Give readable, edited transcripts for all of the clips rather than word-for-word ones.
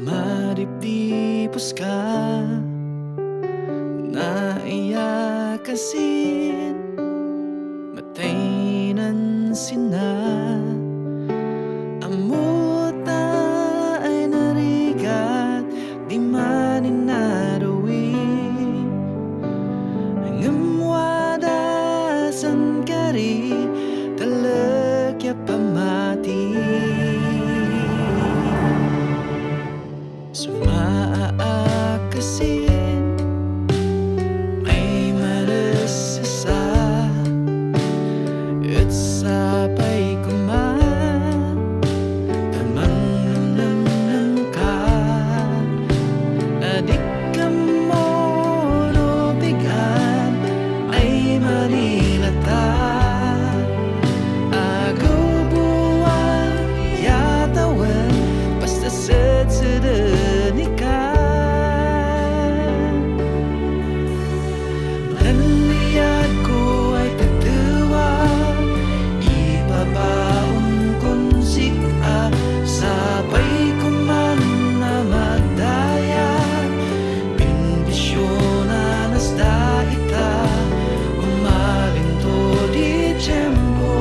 Maripdipos ka naiyakasin mataynan sina amuta ay narigat di manin narawi ngamwadasan kari talagya pamati sumaakasin ay malasasa at sabay kuman tamang namnam ka adik ka mo no bigan ay malilata agaw buwan yatawan basta sadsadan ikaw naniyad ko ay tatawa ibabaon kong sika sabay kuman na magdaya bendisyon nasda ita umalinto di tiyempo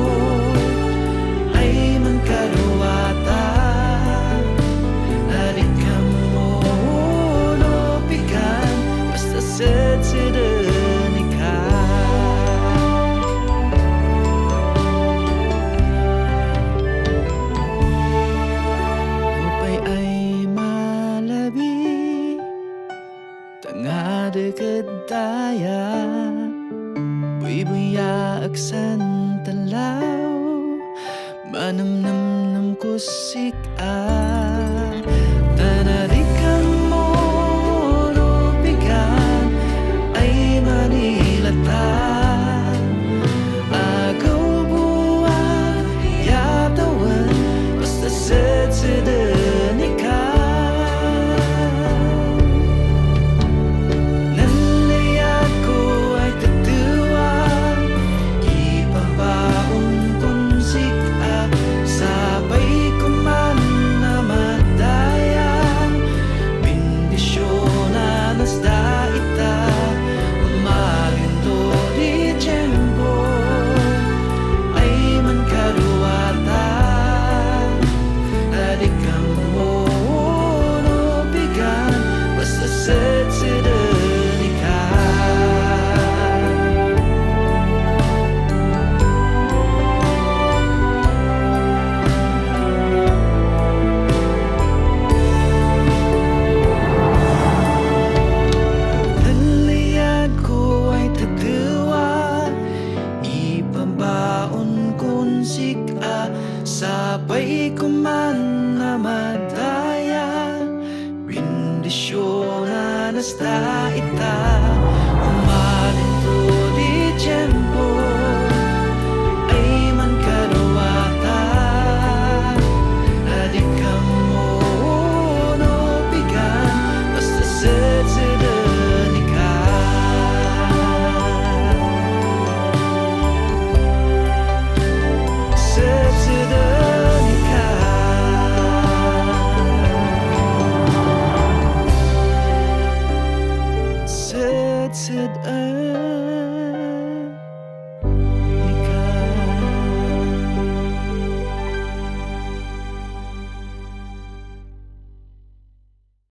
ay magkaluwata adik ka mo lopikan basta sadsadan ikaw upay ay malabi tanga dekat daya buy-buya aksan talaw manamnam kusik